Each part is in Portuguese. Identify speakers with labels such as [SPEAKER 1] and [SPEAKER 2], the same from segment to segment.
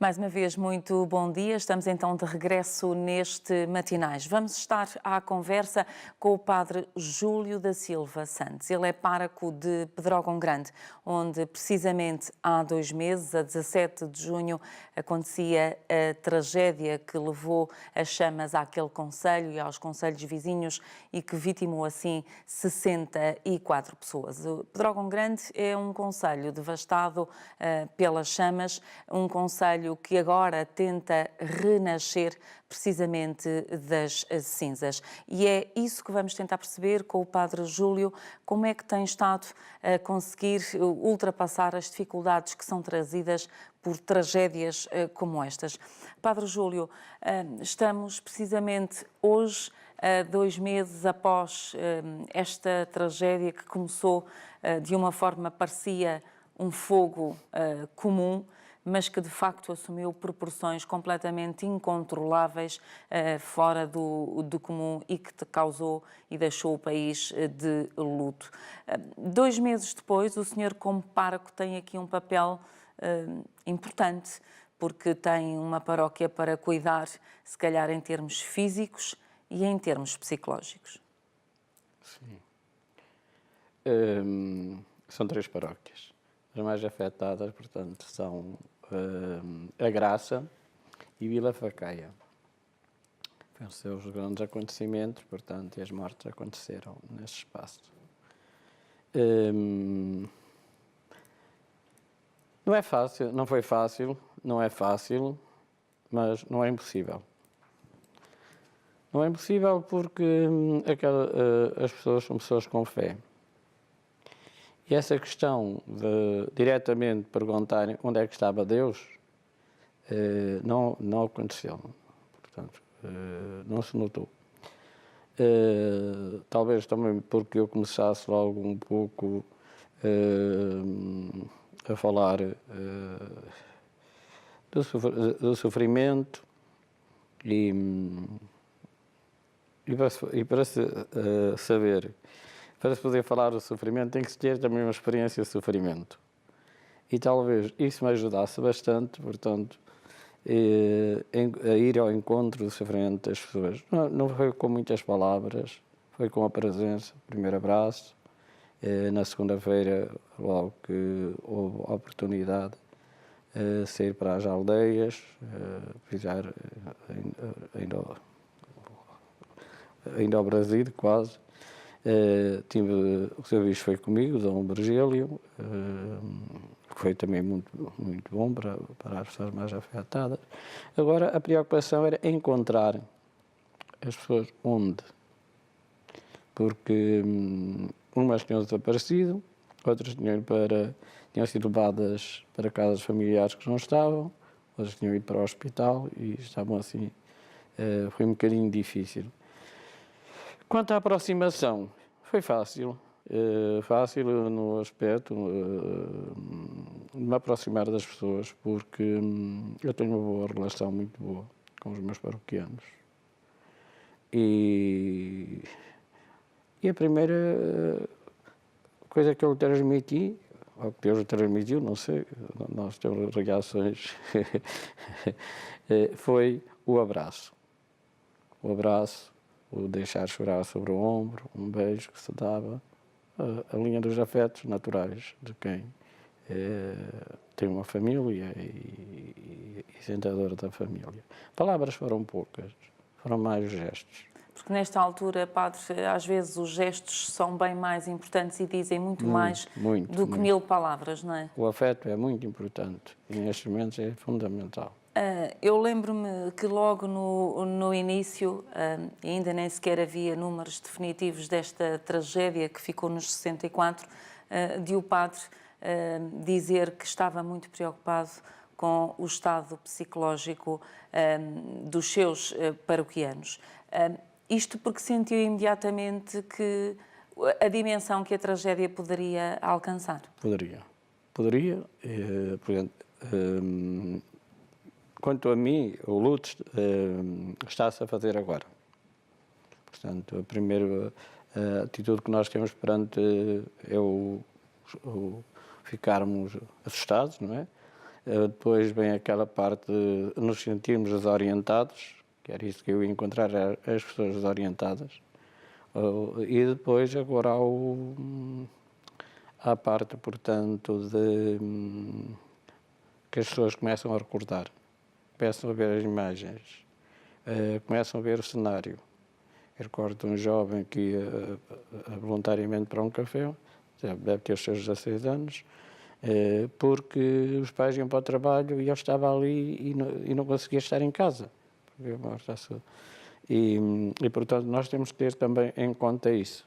[SPEAKER 1] Mais uma vez, muito bom dia. Estamos então de regresso neste Matinais. Vamos estar à conversa com o padre Júlio da Silva Santos. Ele é pároco de Pedrógão Grande, onde precisamente há 2 meses, a 17 de junho, acontecia a tragédia que levou as chamas àquele concelho e aos concelhos vizinhos e que vitimou assim 64 pessoas. O Pedrógão Grande é um concelho devastado pelas chamas, um concelho que agora tenta renascer precisamente das cinzas. E é isso que vamos tentar perceber com o Padre Júlio, como é que tem estado a conseguir ultrapassar as dificuldades que são trazidas por tragédias como estas. Padre Júlio, estamos precisamente hoje, 2 meses após esta tragédia que começou de uma forma parecia um fogo comum, mas que de facto assumiu proporções completamente incontroláveis, fora do comum e que te causou e deixou o país de luto. 2 meses depois, o senhor como pároco tem aqui um papel importante, porque tem uma paróquia para cuidar, se calhar em termos físicos e em termos psicológicos.
[SPEAKER 2] Sim. São 3 paróquias. As mais afetadas, portanto, são a Graça e Vila Facaia. Foram os grandes acontecimentos, portanto, e as mortes aconteceram nesse espaço. Não é fácil, não foi fácil, não é fácil, mas não é impossível. Não é impossível porque as pessoas são pessoas com fé. E essa questão de diretamente perguntarem onde é que estava Deus, não aconteceu. Portanto, não se notou. Talvez também porque eu começasse logo um pouco a falar do sofrimento e para saber. Para se poder falar do sofrimento, tem que se ter também uma experiência de sofrimento. E talvez isso me ajudasse bastante, portanto, a ir ao encontro do sofrimento das pessoas. Não foi com muitas palavras, foi com a presença, o primeiro abraço. Na segunda-feira, logo que houve a oportunidade, sair para as aldeias, pisar ainda ao Brasil, quase. O serviço foi comigo, Dom Virgílio, que foi também muito bom para as pessoas mais afetadas. Agora, a preocupação era encontrar as pessoas onde, porque umas tinham desaparecido, outras tinham sido levadas para casas familiares que não estavam, outras tinham ido para o hospital e estavam assim, foi um bocadinho difícil. Quanto à aproximação, foi fácil. Fácil no aspecto de me aproximar das pessoas, porque eu tenho uma boa relação, muito boa, com os meus paroquianos. E a primeira coisa que eu lhe transmiti, ou que Deus lhe transmitiu, não sei, nós temos reações, foi o abraço. O abraço, o deixar chorar sobre o ombro, um beijo que se dava, a linha dos afetos naturais de quem tem uma família e sentador da família. Palavras foram poucas, foram mais gestos.
[SPEAKER 1] Porque nesta altura, Padre, às vezes os gestos são bem mais importantes e dizem muito mais do que 1000 palavras, não é?
[SPEAKER 2] O afeto é muito importante e nestes momentos é fundamental.
[SPEAKER 1] Eu lembro-me que logo no início, ainda nem sequer havia números definitivos desta tragédia que ficou nos 64, de o padre dizer que estava muito preocupado com o estado psicológico dos seus paroquianos. Isto porque sentiu imediatamente que a dimensão que a tragédia poderia alcançar.
[SPEAKER 2] Poderia, por exemplo, quanto a mim, o luto está-se a fazer agora. Portanto, a primeira atitude que nós temos perante é o ficarmos assustados, não é? Depois vem aquela parte de nos sentirmos desorientados, que era isso que eu ia encontrar, as pessoas desorientadas. E depois agora há a parte, portanto, de que as pessoas começam a recordar, começam a ver as imagens, começam a ver o cenário. Eu recordo um jovem que ia voluntariamente para um café, deve ter os seus 16 anos, porque os pais iam para o trabalho e ele estava ali e não conseguia estar em casa. E, portanto, nós temos que ter também em conta isso.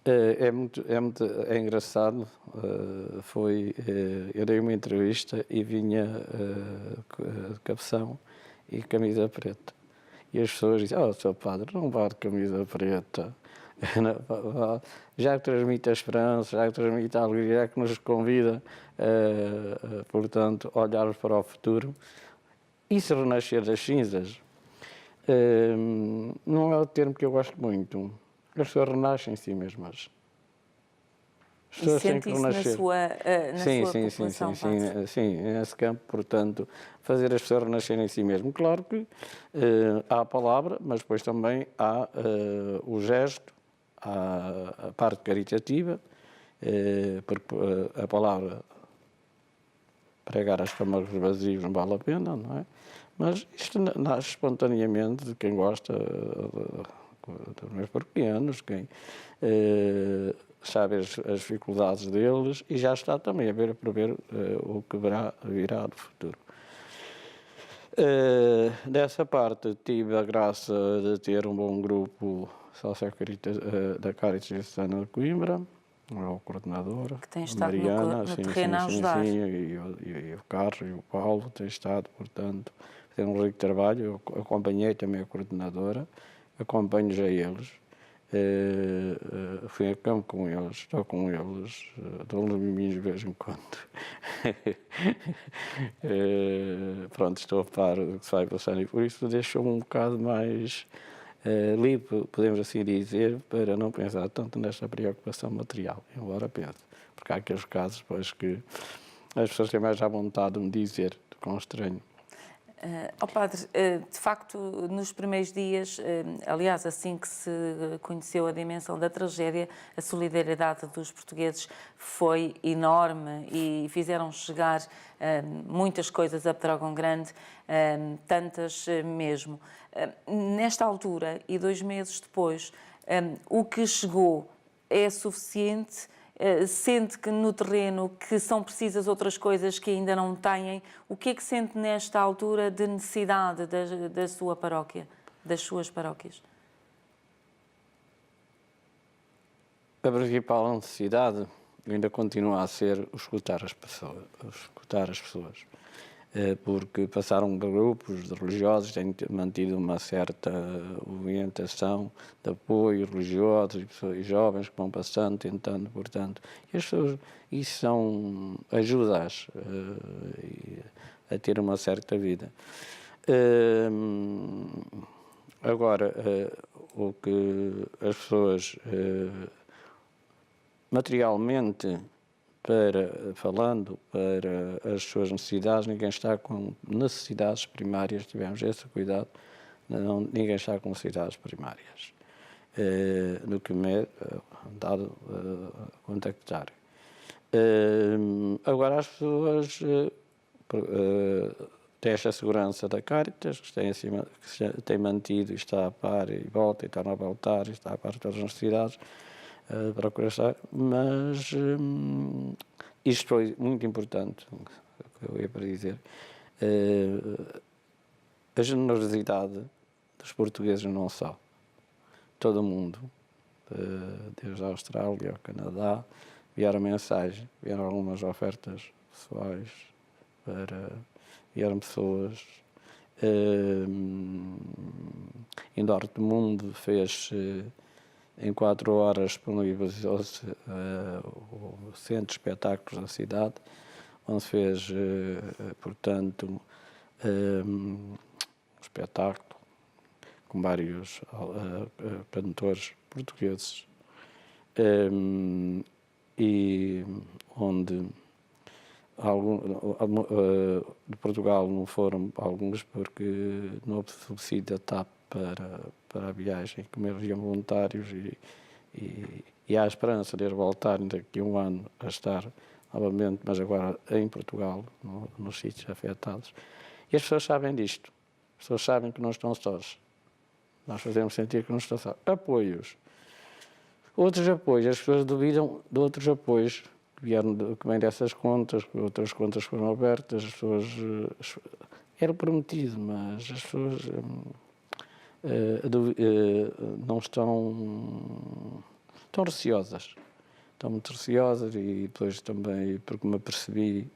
[SPEAKER 2] É engraçado, eu dei uma entrevista e vinha de cabeção e camisa preta. E as pessoas dizem, Sr. Padre, não vá de camisa preta. Já que transmite a esperança, já que transmite a alegria, já que nos convida, portanto, a olharmos para o futuro. E se renascer das cinzas, não é o termo que eu gosto muito. As pessoas renascem em si mesmas. As pessoas têm que
[SPEAKER 1] isso na
[SPEAKER 2] renascer.
[SPEAKER 1] sua população, Padre?
[SPEAKER 2] Sim, nesse campo, portanto, fazer as pessoas renascerem em si mesmo. Claro que há a palavra, mas depois também há o gesto, há a parte caritativa, porque a palavra pregar a estômagos vazios não vale a pena, não é? Mas isto nasce espontaneamente de quem gosta dos meus paroquianos, quem sabe as dificuldades deles e já está também a ver para ver o que virá do futuro. Dessa parte tive a graça de ter um bom grupo da Caritas Diocesana de Coimbra, o coordenador,
[SPEAKER 1] Que tem
[SPEAKER 2] a
[SPEAKER 1] estado
[SPEAKER 2] Mariana,
[SPEAKER 1] no terreno a ajudar.
[SPEAKER 2] e o Carlos e o Paulo têm estado, portanto, tem um rico trabalho. Eu acompanhei também a coordenadora, acompanho-os a eles, fui a campo com eles, estou com eles, dou-lhes miminhos de vez em quando. Pronto, estou a par do que se vai passando e por isso deixou-me um bocado mais livre, podemos assim dizer, para não pensar tanto nesta preocupação material, embora pense, porque há aqueles casos pois, que as pessoas têm mais à vontade de me dizer, com estranho.
[SPEAKER 1] Padre, de facto, nos primeiros dias, aliás, assim que se conheceu a dimensão da tragédia, a solidariedade dos portugueses foi enorme e fizeram chegar muitas coisas a Pedrógão Grande, tantas mesmo. Nesta altura e 2 meses depois, o que chegou é suficiente? Sente que no terreno que são precisas outras coisas que ainda não têm, o que é que sente nesta altura de necessidade da sua paróquia, das suas paróquias?
[SPEAKER 2] A principal necessidade ainda continua a ser o escutar as pessoas, porque passaram grupos de religiosos, têm mantido uma certa orientação de apoio religiosos e jovens que vão passando, tentando, portanto, e as pessoas, isso são ajudas a ter uma certa vida. Agora, o que as pessoas materialmente falando para as suas necessidades, ninguém está com necessidades primárias, tivemos esse cuidado, ninguém está com necessidades primárias, no que me é dado a contactar. Agora as pessoas têm esta segurança da Caritas, que tem mantido e está a par e volta e torna a voltar e está a par de todas as necessidades, procura estar, mas isto foi muito importante, o que eu ia para dizer, a generosidade dos portugueses não só, todo o mundo, desde a Austrália ao Canadá, vieram mensagem, vieram algumas ofertas pessoais, vieram pessoas, em Dortmund fez em 4 horas disponibilizou-se o centro de espetáculos da cidade, onde se fez, portanto, um espetáculo com vários cantores portugueses e onde de Portugal não foram alguns porque não houve subsídio da TAP para a viagem, como eles iam voluntários e há a esperança de eles voltarem daqui a um ano a estar novamente, mas agora em Portugal, nos sítios afetados. E as pessoas sabem disto. As pessoas sabem que não estão sós. Nós fazemos sentir que não estão sós. Apoios. Outros apoios. As pessoas duvidam de outros apoios que vêm dessas contas, que outras contas foram abertas. As pessoas... Era prometido, mas as pessoas não estão receosas. Estão muito receosas e depois também, porque me apercebi,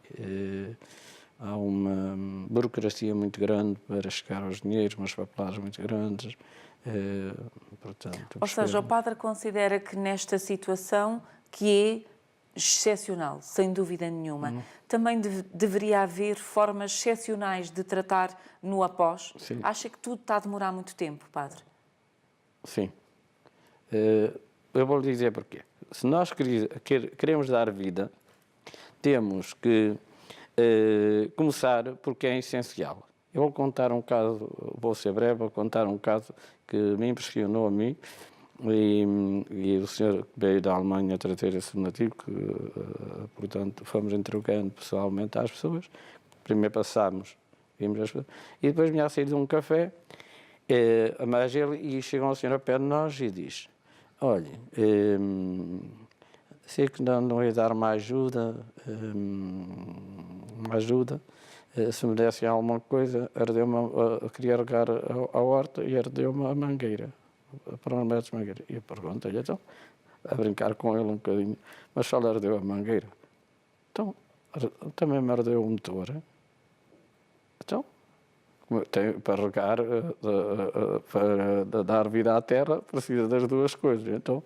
[SPEAKER 2] há uma burocracia muito grande para chegar aos dinheiros, umas papeladas muito grandes. Portanto,
[SPEAKER 1] ou seja, o padre considera que nesta situação, que é excepcional, sem dúvida nenhuma, também deveria haver formas excepcionais de tratar no após?
[SPEAKER 2] Sim.
[SPEAKER 1] Acha que tudo está a demorar muito tempo, padre?
[SPEAKER 2] Sim. Eu vou lhe dizer porquê. Se nós queremos dar vida, temos que começar porque é essencial. Eu vou contar um caso, vou ser breve, vou contar um caso que me impressionou a mim e o senhor veio da Alemanha trazer esse donativo, portanto, fomos entregando pessoalmente às pessoas. Primeiro passámos, vimos as pessoas, e depois vinha a sair de um café, mas e chegou um senhor a pé de nós e diz: olha, sei que não ia dar uma ajuda, se me dessem alguma coisa, queria regar a horta e ardeu-me a mangueira, para uns metros de mangueira. E eu pergunto-lhe, então, a brincar com ele um bocadinho, mas só lhe ardeu a mangueira. Então, também me ardeu o motor. Então, para regar, para dar vida à terra, precisa das duas coisas. Então,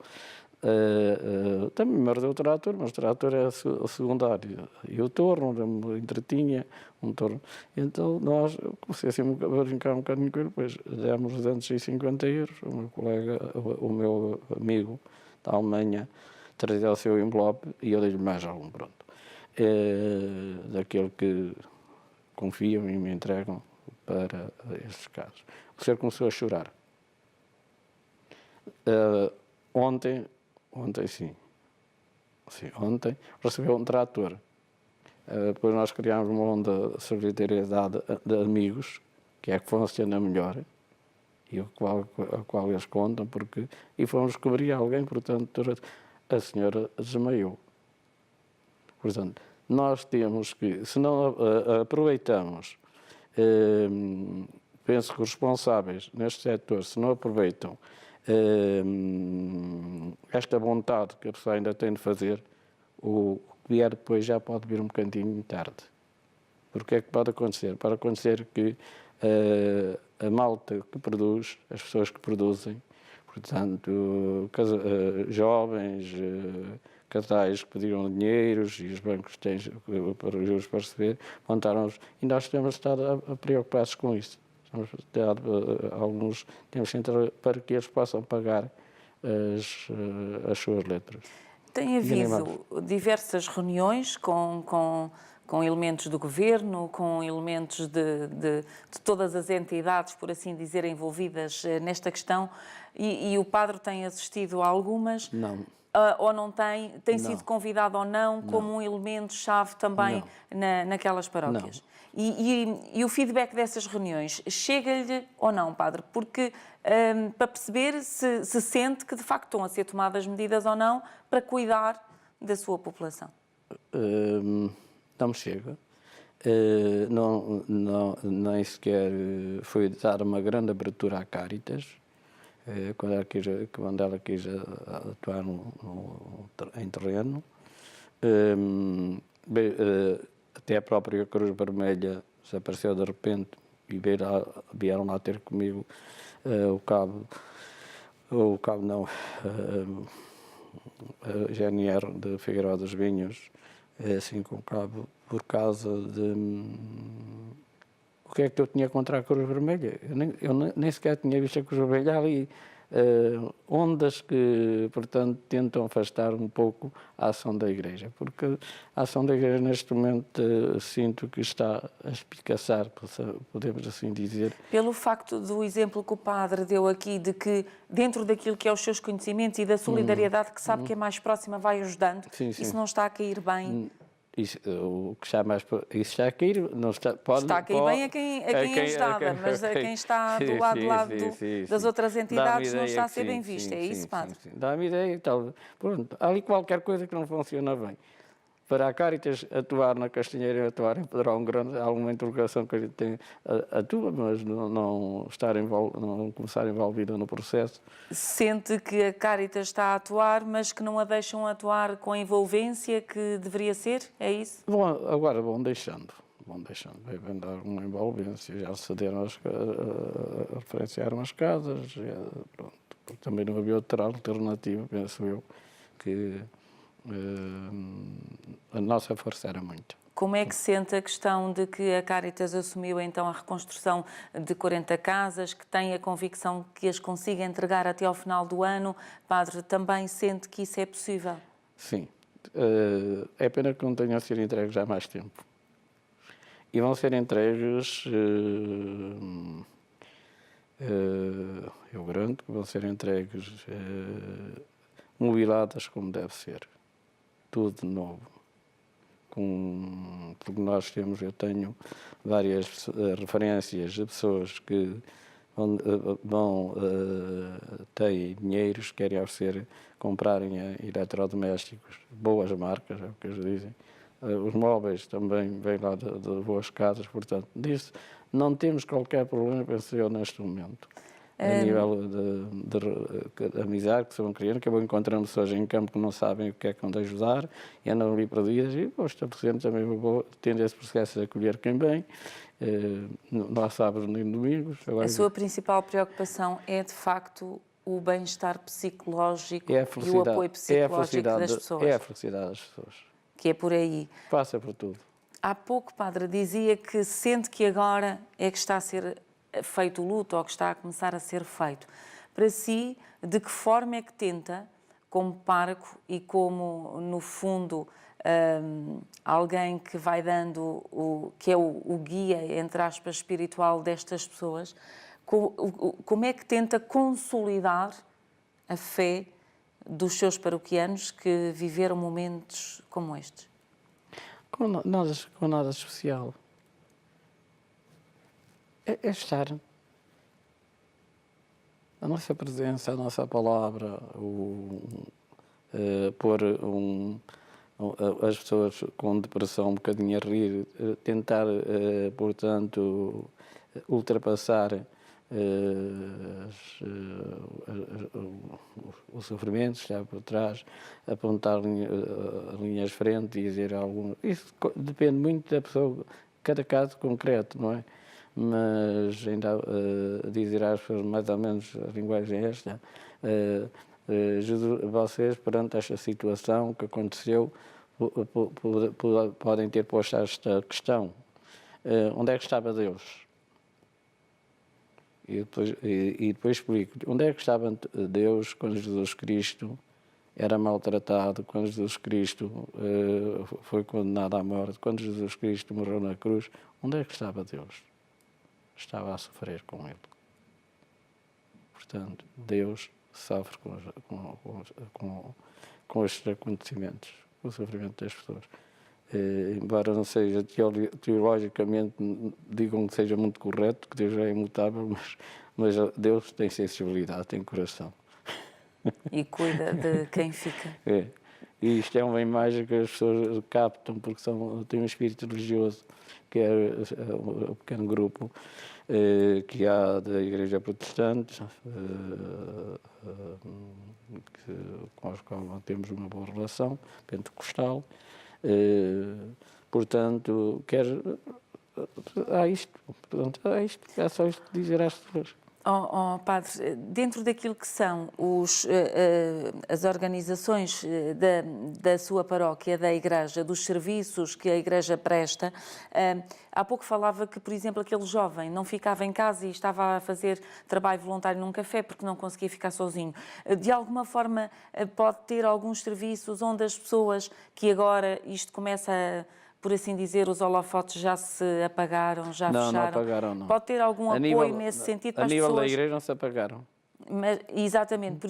[SPEAKER 2] também me ardeu o trator, mas o trator é o secundário. E o torno, me entretinha um torno. Então, nós comecei assim a brincar um bocadinho com ele, depois demos 250 euros. O meu colega, o meu amigo da Alemanha, trazia o seu envelope e eu dei-lhe mais algum, pronto. Daquele que confiam e me entregam para estes casos. O senhor começou a chorar. Ontem ontem recebeu um trator. Depois nós criámos uma onda de solidariedade de amigos, que é que funciona melhor, e a qual eles contam, e fomos cobrir alguém, portanto, a senhora desmaiou. Portanto, nós temos que, se não aproveitamos, penso que os responsáveis neste setor, se não aproveitam esta vontade que a pessoa ainda tem de fazer, o que vier depois já pode vir um bocadinho tarde. Porque é que pode acontecer? Pode acontecer que a malta que produz, as pessoas que produzem, portanto, jovens, casais que pediram dinheiros e os bancos têm juros para receber, montaram-os, e nós temos estado a preocupar-nos com isso. Temos centro para que eles possam pagar as suas letras.
[SPEAKER 1] Tem havido diversas reuniões com elementos do governo, com elementos de todas as entidades, por assim dizer, envolvidas nesta questão, e o padre tem assistido a algumas?
[SPEAKER 2] Não.
[SPEAKER 1] Ou não tem? Tem sido convidado ou não como um elemento-chave também naquelas paróquias? E o feedback dessas reuniões, chega-lhe ou não, padre? Porque para perceber se sente que de facto estão a ser tomadas medidas ou não para cuidar da sua população.
[SPEAKER 2] Não me chega. Nem sequer foi dar uma grande abertura à Cáritas, quando ela quis atuar em terreno. Até a própria Cruz Vermelha desapareceu de repente e vieram lá ter comigo a GNR de Figueiró dos Vinhos, assim com o cabo, por causa de... O que é que eu tinha contra a Cruz Vermelha? Eu nem sequer tinha visto a Cruz Vermelha ali. ondas que, portanto, tentam afastar um pouco a ação da Igreja, porque a ação da Igreja neste momento sinto que está a espicaçar, podemos assim dizer.
[SPEAKER 1] Pelo facto do exemplo que o padre deu aqui, de que dentro daquilo que é os seus conhecimentos e da solidariedade que sabe que é mais próxima vai ajudando,
[SPEAKER 2] Sim, sim.
[SPEAKER 1] isso não está a cair bem?
[SPEAKER 2] Isso, o que está mais, isso está a cair, não está, pode,
[SPEAKER 1] Está a cair bem a quem é ajudada, mas a quem está do lado das outras entidades não está a ser bem visto. É isso, padre?
[SPEAKER 2] Sim. Dá-me ideia e tal. Pronto, há ali qualquer coisa que não funciona bem. Para a Cáritas atuar na Castanheira e atuar em Pedrógão Grande, há alguma interrogação que a gente tem, atua, mas não começar envolvida no processo.
[SPEAKER 1] Sente que a Cáritas está a atuar, mas que não a deixam atuar com a envolvência que deveria ser? É isso?
[SPEAKER 2] Bom, agora vão deixando, devem dar uma envolvência, já cederam, referenciaram as casas, pronto. Também não havia outra alternativa, penso eu, que a nossa força era muito.
[SPEAKER 1] Como é que sente a questão de que a Cáritas assumiu então a reconstrução de 40 casas, que tem a convicção que as consiga entregar até ao final do ano? Padre, também sente que isso é possível?
[SPEAKER 2] Sim. É pena que não tenham sido entregues já há mais tempo. E vão ser entregues, eu garanto que vão ser entregues mobiladas como deve ser. Tudo de novo. Porque eu tenho várias referências de pessoas que têm dinheiros, querem oferecer, comprarem eletrodomésticos, boas marcas, é o que eles dizem. Os móveis também vêm lá de boas casas, portanto, disso não temos qualquer problema, penso eu, neste momento. A nível de amizade, que são crianças, que eu vou encontrando pessoas em campo que não sabem o que é que vão de ajudar, e andam ali perdidas, e vou estabelecendo também, vou tendo esse processo de acolher quem vem, não há sábados nem domingos.
[SPEAKER 1] A sua principal preocupação é, de facto, o bem-estar psicológico e o apoio psicológico das pessoas?
[SPEAKER 2] É a felicidade das pessoas.
[SPEAKER 1] Que é por aí.
[SPEAKER 2] Passa por tudo.
[SPEAKER 1] Há pouco, padre, dizia que sente que agora é que está a ser feito o luto ou que está a começar a ser feito. Para si, de que forma é que tenta, como pároco e como, no fundo, alguém que vai dando, que é o guia, entre aspas, espiritual destas pessoas, como é que tenta consolidar a fé dos seus paroquianos que viveram momentos como estes?
[SPEAKER 2] Com nada especial. É estar. A nossa presença, a nossa palavra, pôr as pessoas com depressão um bocadinho a rir, tentar, portanto, ultrapassar o sofrimento que está por trás, apontar linhas de frente e dizer algo. Isso depende muito da pessoa, cada caso concreto, não é? Mas ainda dizer às pessoas mais ou menos a linguagem é esta, vocês perante esta situação que aconteceu podem ter posto esta questão, onde é que estava Deus? E depois explico, onde é que estava Deus quando Jesus Cristo era maltratado, quando Jesus Cristo foi condenado à morte, quando Jesus Cristo morreu na cruz, onde é que estava Deus? Estava a sofrer com ele. Portanto, Deus sofre com estes acontecimentos, com o sofrimento das pessoas. Embora não seja teologicamente, digam que seja muito correto, que Deus é imutável, mas Deus tem sensibilidade, tem coração.
[SPEAKER 1] E cuida de quem fica.
[SPEAKER 2] É. E isto é uma imagem que as pessoas captam, porque têm um espírito religioso, que é o pequeno grupo que há da Igreja Protestante, com os quais temos uma boa relação, pentecostal. Portanto, há isto. Portanto, é só isto dizer às pessoas.
[SPEAKER 1] Padre, dentro daquilo que são as organizações da sua paróquia, da Igreja, dos serviços que a Igreja presta, há pouco falava que, por exemplo, aquele jovem não ficava em casa e estava a fazer trabalho voluntário num café porque não conseguia ficar sozinho. De alguma forma, pode ter alguns serviços onde as pessoas que agora isto começa por assim dizer, os holofotes já se apagaram, já
[SPEAKER 2] Não,
[SPEAKER 1] fecharam?
[SPEAKER 2] não apagaram, não.
[SPEAKER 1] Pode ter algum apoio nesse sentido para
[SPEAKER 2] A
[SPEAKER 1] as
[SPEAKER 2] nível da
[SPEAKER 1] pessoas?
[SPEAKER 2] igreja não se apagaram.
[SPEAKER 1] Exatamente,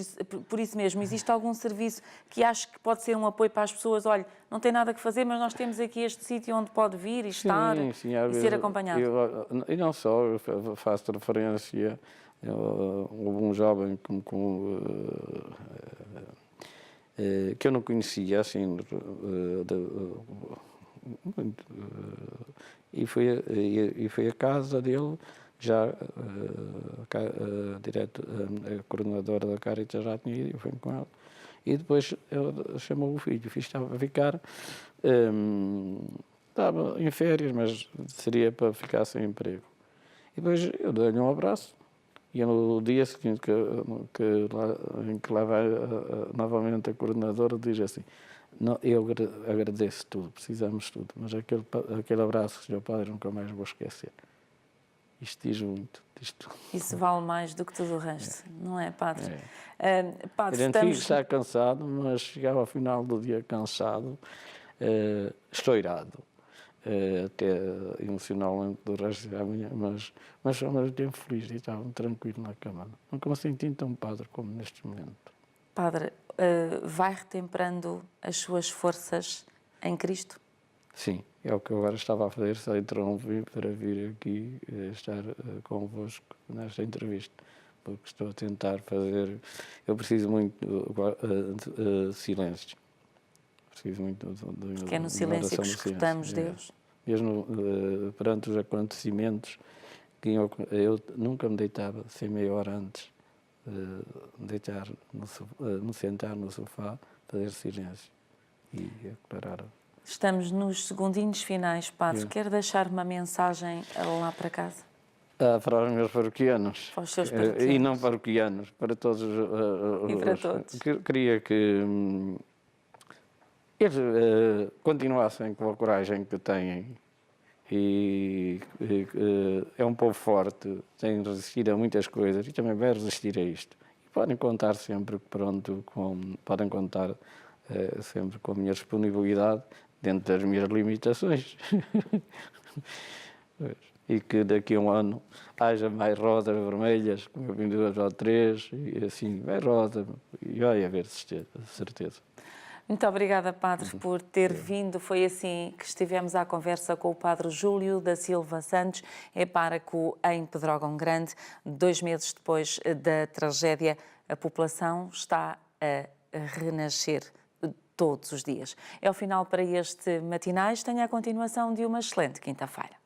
[SPEAKER 1] por isso mesmo. Existe algum serviço que acho que pode ser um apoio para as pessoas? Olha, não tem nada que fazer, mas nós temos aqui este sítio onde pode vir e estar
[SPEAKER 2] Sim, às
[SPEAKER 1] e
[SPEAKER 2] vezes,
[SPEAKER 1] ser acompanhado.
[SPEAKER 2] E não só, eu faço referência, houve um jovem que eu não conhecia, assim, e foi a casa dele, já direto, a coordenadora da Caritas já tinha ido, eu fui com ela, e depois ele chamou o filho estava a ficar, estava em férias, mas seria para ficar sem emprego. E depois eu dei-lhe um abraço, e no dia seguinte em que lá vai novamente a coordenadora, diz assim: não, eu agradeço tudo, precisamos de tudo, mas aquele abraço, Sr. Padre, nunca mais vou esquecer. Isto diz muito, diz tudo.
[SPEAKER 1] Isso vale mais do que tudo o resto, não é, Padre? Padre,
[SPEAKER 2] A gente fica está cansado, mas chegava ao final do dia cansado, estourado, até emocionalmente do resto da manhã, mas ao mesmo tempo feliz e estava tranquilo na cama. Nunca me senti tão padre como neste momento.
[SPEAKER 1] Padre, vai retemperando as suas forças em Cristo?
[SPEAKER 2] Sim, é o que eu agora estava a fazer, só interrompi para vir aqui estar convosco nesta entrevista, porque estou a tentar fazer. Eu preciso muito de silêncio. Preciso muito
[SPEAKER 1] Porque é no silêncio que escutamos Deus.
[SPEAKER 2] Mesmo perante os acontecimentos, que eu nunca me deitava sem meia hora antes deitar me sentar no sofá, fazer silêncio e declarar.
[SPEAKER 1] Estamos nos segundinhos finais, Padre. Quer deixar uma mensagem lá para casa?
[SPEAKER 2] Para os meus paroquianos.
[SPEAKER 1] Para os seus paroquianos.
[SPEAKER 2] E não paroquianos, para todos
[SPEAKER 1] E para todos.
[SPEAKER 2] Queria que eles continuassem com a coragem que têm e é um povo forte, tem resistido a muitas coisas e também vai resistir a isto. E podem contar sempre podem contar sempre com a minha disponibilidade dentro das minhas limitações. E que daqui a um ano haja mais rosas vermelhas, como eu vi 2 ou 3, e assim, mais rosa, e vai haver certeza.
[SPEAKER 1] Muito obrigada, Padre, por ter vindo. Foi assim que estivemos à conversa com o Padre Júlio da Silva Santos, é pároco em Pedrógão Grande. 2 meses depois da tragédia, a população está a renascer todos os dias. É o final para este Matinais. Tenha a continuação de uma excelente quinta-feira.